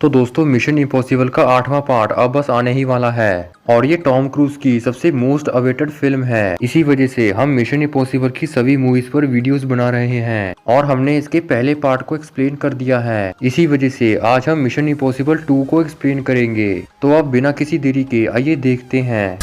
तो दोस्तों mission impossible का 8वां पार्ट अब बस आने ही वाला है और ये टॉम क्रूज की सबसे मोस्ट अवेटेड फिल्म है। इसी वजह से हम मिशन इम्पॉसिबल की सभी मूवीज पर वीडियोस बना रहे हैं और हमने इसके पहले पार्ट को एक्सप्लेन कर दिया है। इसी वजह से आज हम मिशन इम्पॉसिबल 2 को एक्सप्लेन करेंगे। तो अब बिना किसी देरी के आइए देखते हैं।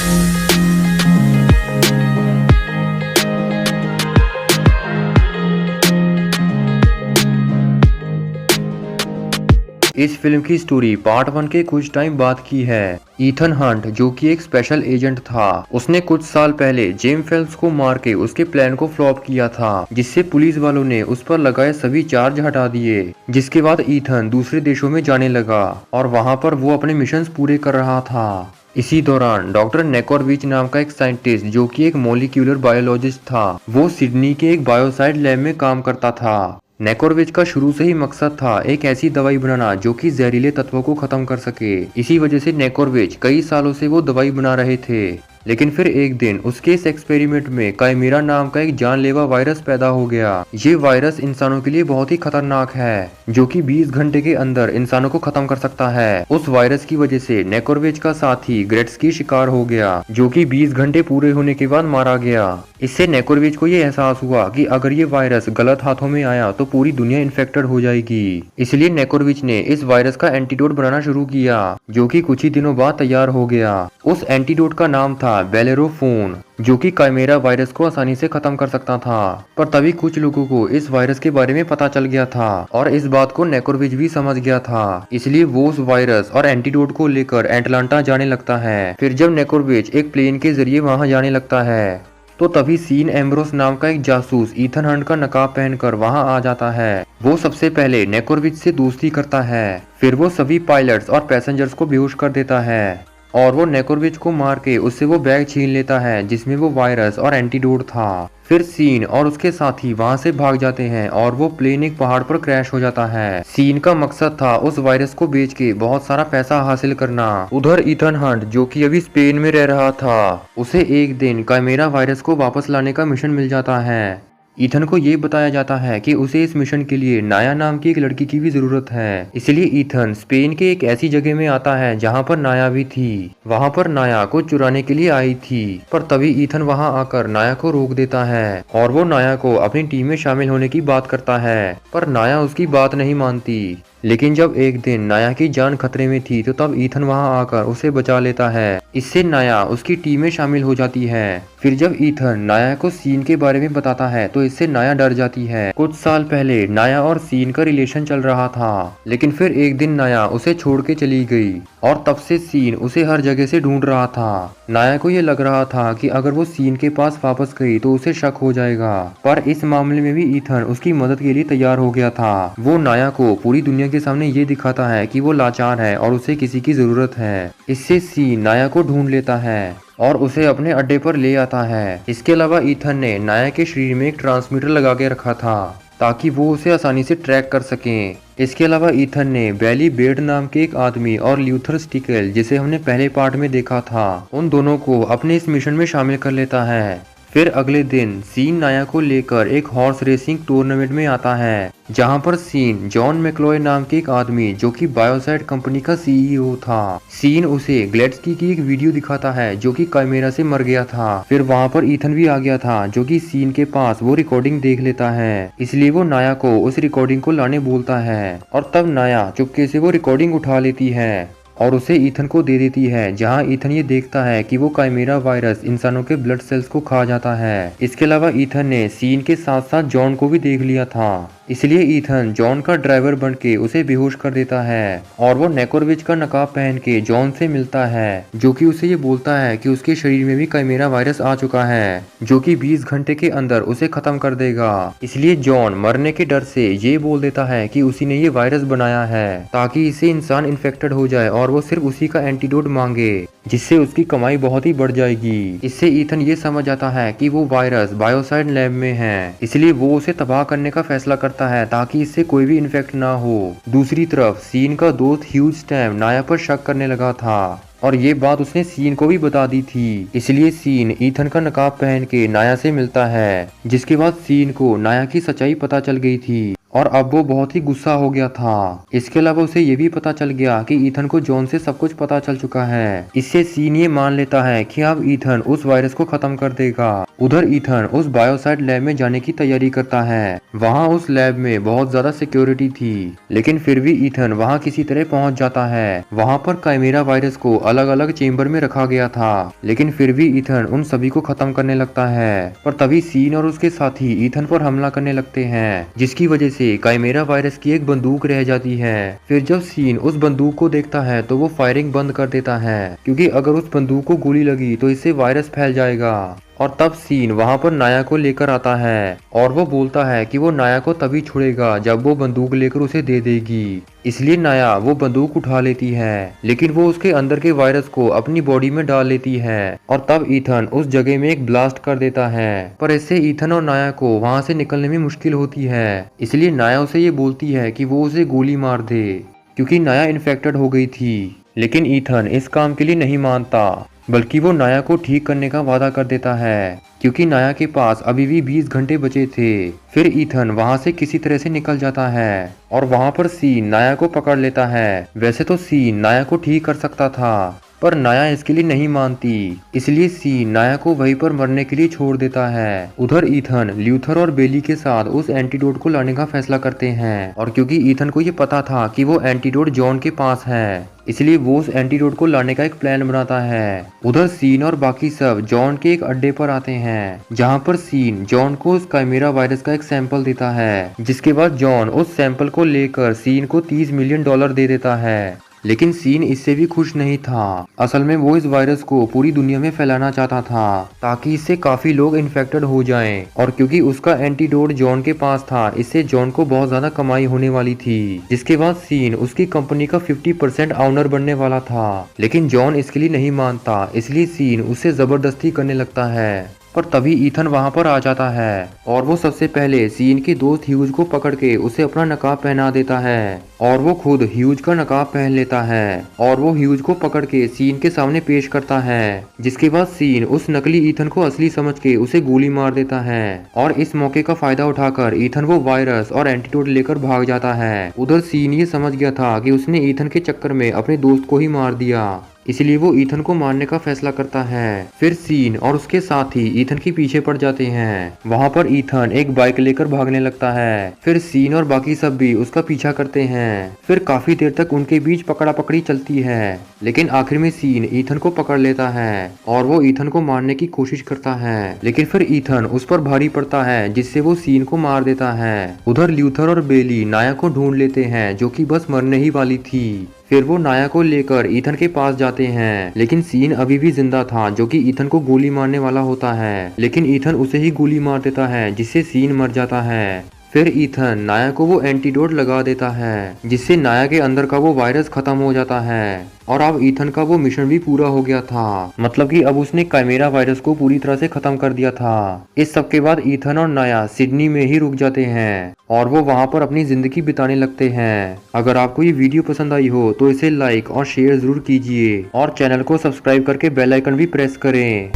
इस फिल्म की स्टोरी पार्ट 1 के कुछ टाइम बाद की है। ईथन हंट जो कि एक स्पेशल एजेंट था, उसने कुछ साल पहले जेम फेल्प्स को मार के उसके प्लान को फ्लॉप किया था, जिससे पुलिस वालों ने उस पर लगाए सभी चार्ज हटा दिए। जिसके बाद ईथन दूसरे देशों में जाने लगा और वहां पर वो अपने मिशन पूरे कर रहा था। इसी दौरान डॉक्टर नेकोरविच नाम का एक साइंटिस्ट जो कि एक मॉलिक्यूलर बायोलॉजिस्ट था, वो सिडनी के एक बायोसाइड लैब में काम करता था। नेकोरविच का शुरू से ही मकसद था एक ऐसी दवाई बनाना जो कि जहरीले तत्वों को खत्म कर सके। इसी वजह से नेकोरविच कई सालों से वो दवाई बना रहे थे। लेकिन फिर एक दिन उसके इस एक्सपेरिमेंट में काइमेरा नाम का एक जानलेवा वायरस पैदा हो गया। ये वायरस इंसानों के लिए बहुत ही खतरनाक है, जो कि 20 घंटे के अंदर इंसानों को खत्म कर सकता है। उस वायरस की वजह से नेकोरविच का साथी ग्रेट्स्की शिकार हो गया, जो कि 20 घंटे पूरे होने के बाद मारा गया। इससे नेकोरविच को ये एहसास हुआ कि अगर ये वायरस गलत हाथों में आया तो पूरी दुनिया इन्फेक्टेड हो जाएगी। इसलिए नेकोरविच ने इस वायरस का एंटीडोट बनाना शुरू किया, जो कि कुछ ही दिनों बाद तैयार हो गया। उस एंटीडोट का नाम था बेलेरोफोन, जो कि काइमेरा वायरस को आसानी से खत्म कर सकता था। पर तभी कुछ लोगों को इस वायरस के बारे में पता चल गया था और इस बात को नेकोरविच भी समझ गया था। इसलिए वो उस वायरस और एंटीडोट को लेकर एटलांटा जाने लगता है। फिर जब नेकोरविच एक प्लेन के जरिए वहां जाने लगता है तो तभी सीन एम्ब्रोस नाम का एक जासूस ईथन हंट का नकाब पहनकर वहां आ जाता है। वो सबसे पहले नेकोरविच से दोस्ती करता है, फिर वो सभी पायलट्स और पैसेंजर्स को बेहोश कर देता है और वो नेकोरविच को मार के उससे वो बैग छीन लेता है जिसमें वो वायरस और एंटीडोट था। फिर सीन और उसके साथी वहां से भाग जाते हैं और वो प्लेन एक पहाड़ पर क्रैश हो जाता है। सीन का मकसद था उस वायरस को बेच के बहुत सारा पैसा हासिल करना। उधर ईथन हंट जो कि अभी स्पेन में रह रहा था, उसे एक दिन काइमेरा वायरस को वापस लाने का मिशन मिल जाता है। ईथन को ये बताया जाता है कि उसे इस मिशन के लिए नाया नाम की एक लड़की की भी जरूरत है। इसलिए ईथन स्पेन के एक ऐसी जगह में आता है जहाँ पर नाया भी थी। वहाँ पर नाया को चुराने के लिए आई थी, पर तभी ईथन वहाँ आकर नाया को रोक देता है और वो नाया को अपनी टीम में शामिल होने की बात करता है, पर नाया उसकी बात नहीं मानती। लेकिन जब एक दिन नाया की जान खतरे में थी तो तब ईथन वहां आकर उसे बचा लेता है। इससे नाया उसकी टीम में शामिल हो जाती है। फिर जब ईथन नाया को सीन के बारे में बताता है तो इससे नाया डर जाती है। कुछ साल पहले नाया और सीन का रिलेशन चल रहा था, लेकिन फिर एक दिन नाया उसे छोड़ के चली गई और तब से सीन उसे हर जगह से ढूंढ रहा था। नाया को ये लग रहा था कि अगर वो सीन के पास वापस गई तो उसे शक हो जाएगा, पर इस मामले में भी ईथन उसकी मदद के लिए तैयार हो गया था। वो नाया को पूरी दुनिया के सामने ये दिखाता है कि वो लाचार है और उसे किसी की जरूरत है। इससे सीन नाया को ढूंढ लेता है और उसे अपने अड्डे पर ले आता है। इसके अलावा ईथन ने नाया के शरीर में एक ट्रांसमीटर लगा के रखा था ताकि वो उसे आसानी से ट्रैक कर सकें। इसके अलावा ईथन ने बैली बेड नाम के एक आदमी और ल्यूथर स्टिकल, जिसे हमने पहले पार्ट में देखा था, उन दोनों को अपने इस मिशन में शामिल कर लेता है। फिर अगले दिन सीन नाया को लेकर एक हॉर्स रेसिंग टूर्नामेंट में आता है, जहां पर सीन जॉन मैक्लॉय नाम के एक आदमी जो कि बायोसाइड कंपनी का सीईओ था, सीन उसे ग्लेट्स्की की एक वीडियो दिखाता है जो कि काइमेरा से मर गया था। फिर वहां पर ईथन भी आ गया था जो कि सीन के पास वो रिकॉर्डिंग देख लेता है। इसलिए वो नाया को उस रिकॉर्डिंग को लाने बोलता है और तब नाया चुपके से वो रिकॉर्डिंग उठा लेती है और उसे ईथन को दे देती है, जहां ईथन ये देखता है कि वो काइमेरा वायरस इंसानों के ब्लड सेल्स को खा जाता है। इसके अलावा ईथन ने सीन के साथ साथ जॉन को भी देख लिया था, इसलिए ईथन जॉन का ड्राइवर बन के उसे बेहोश कर देता है और वो नेकोरविच का नकाब पहन के जॉन से मिलता है, जो कि उसे ये बोलता है कि उसके शरीर में भी काइमेरा वायरस आ चुका है, जो कि 20 घंटे के अंदर उसे खत्म कर देगा। इसलिए जॉन मरने के डर से ये बोल देता है कि उसी ने ये वायरस बनाया है ताकि इससे इंसान इन्फेक्टेड हो जाए और वो सिर्फ उसी का एंटीडोट मांगे, जिससे उसकी कमाई बहुत ही बढ़ जाएगी। इससे ईथन ये समझ आता है कि वो वायरस बायोसाइड लैब में है, इसलिए वो उसे तबाह करने का फैसला करता है ताकि इससे कोई भी इन्फेक्ट ना हो। दूसरी तरफ सीन का दोस्त ह्यूज स्टैम नाया पर शक करने लगा था और ये बात उसने सीन को भी बता दी थी। इसलिए सीन ईथन का नकाब पहन के नाया से मिलता है, जिसके बाद सीन को नाया की सच्चाई पता चल गई थी और अब वो बहुत ही गुस्सा हो गया था। इसके अलावा उसे ये भी पता चल गया कि ईथन को जॉन से सब कुछ पता चल चुका है। इससे सीन ये मान लेता है कि अब ईथन उस वायरस को खत्म कर देगा। उधर ईथन उस बायोसाइड लैब में जाने की तैयारी करता है। वहाँ उस लैब में बहुत ज्यादा सिक्योरिटी थी, लेकिन फिर भी ईथन वहाँ किसी तरह पहुँच जाता है। वहाँ पर काइमेरा वायरस को अलग अलग चेम्बर में रखा गया था, लेकिन फिर भी ईथन उन सभी को खत्म करने लगता है। पर तभी सीन और उसके साथी ईथन पर हमला करने लगते हैं, जिसकी वजह से काइमेरा वायरस की एक बंदूक रह जाती है। फिर जब सीन उस बंदूक को देखता है तो वो फायरिंग बंद कर देता है, क्योंकि अगर उस बंदूक को गोली लगी तो इससे वायरस फैल जाएगा। और तब सीन वहां पर नाया को लेकर आता है और वो बोलता है कि वो नाया को तभी छोड़ेगा जब वो बंदूक लेकर उसे दे देगी। इसलिए नाया वो बंदूक उठा लेती है, लेकिन वो उसके अंदर के वायरस को अपनी बॉडी में डाल लेती है और तब ईथन उस जगह में एक ब्लास्ट कर देता है। पर इससे ईथन और नाया को वहां से निकलने में मुश्किल होती है। इसलिए नाया उसे ये बोलती है कि वो उसे गोली मार दे, क्योंकि नाया इन्फेक्टेड हो गई थी। लेकिन ईथन इस काम के लिए नहीं मानता, बल्कि वो नाया को ठीक करने का वादा कर देता है, क्योंकि नाया के पास अभी भी 20 घंटे बचे थे। फिर ईथन वहां से किसी तरह से निकल जाता है और वहां पर सीन नाया को पकड़ लेता है। वैसे तो सीन नाया को ठीक कर सकता था, पर नाया इसके लिए नहीं मानती। इसलिए सीन नाया को वहीं पर मरने के लिए छोड़ देता है। उधर ईथन ल्यूथर और बेली के साथ उस एंटीडोट को लाने का फैसला करते हैं, और क्योंकि ईथन को ये पता था कि वो एंटीडोट जॉन के पास है, इसलिए वो उस एंटीडोट को लाने का एक प्लान बनाता है। उधर सीन और बाकी सब जॉन के एक अड्डे पर आते हैं, जहां पर सीन जॉन को उस काइमेरा वायरस का एक सैंपल देता है, जिसके बाद जॉन उस सैंपल को लेकर सीन को $30 मिलियन दे देता है। लेकिन सीन इससे भी खुश नहीं था। असल में वो इस वायरस को पूरी दुनिया में फैलाना चाहता था, ताकि इससे काफी लोग इन्फेक्टेड हो जाएं। और क्योंकि उसका एंटीडोट जॉन के पास था, इससे जॉन को बहुत ज्यादा कमाई होने वाली थी। जिसके बाद सीन उसकी कंपनी का 50% ऑनर बनने वाला था। लेकिन जॉन इसके लिए नहीं मानता, इसलिए सीन उससे जबरदस्ती करने लगता है। पर तभी ईथन वहां पर आ जाता है और वो सबसे पहले सीन के दोस्त ह्यूज को पकड़ के उसे अपना नकाब पहना देता है, और वो खुद ह्यूज का नकाब पहन लेता है और वो ह्यूज को पकड़ के सीन के सामने पेश करता है। जिसके बाद सीन उस नकली ईथन को असली समझ के उसे गोली मार देता है, और इस मौके का फायदा उठाकर ईथन वो वायरस और एंटीडोट लेकर भाग जाता है। उधर सीन ये समझ गया था कि उसने ईथन के चक्कर में अपने दोस्त को ही मार दिया, इसलिए वो ईथन को मारने का फैसला करता है। फिर सीन और उसके साथी ईथन के पीछे पड़ जाते हैं। वहाँ पर ईथन एक बाइक लेकर भागने लगता है। फिर सीन और बाकी सब भी उसका पीछा करते हैं। फिर काफी देर तक उनके बीच पकड़ा पकड़ी चलती है, लेकिन आखिर में सीन ईथन को पकड़ लेता है और वो ईथन को मारने की कोशिश करता है, लेकिन फिर ईथन उस पर भारी पड़ता है, जिससे वो सीन को मार देता है। उधर ल्यूथर और बेली नाया को ढूंढ लेते हैं, जो कि बस मरने ही वाली थी। फिर वो नाया को लेकर ईथन के पास जाते हैं, लेकिन सीन अभी भी जिंदा था, जो कि ईथन को गोली मारने वाला होता है। लेकिन ईथन उसे ही गोली मार देता है, जिससे सीन मर जाता है। फिर ईथन नाया को वो एंटीडोट लगा देता है, जिससे नाया के अंदर का वो वायरस खत्म हो जाता है, और अब ईथन का वो मिशन भी पूरा हो गया था। मतलब कि अब उसने काइमेरा वायरस को पूरी तरह से खत्म कर दिया था। इस सब के बाद ईथन और नाया सिडनी में ही रुक जाते हैं और वो वहाँ पर अपनी जिंदगी बिताने लगते हैं। अगर आपको ये वीडियो पसंद आई हो तो इसे लाइक और शेयर जरूर कीजिए, और चैनल को सब्सक्राइब करके बेल आइकन भी प्रेस करें।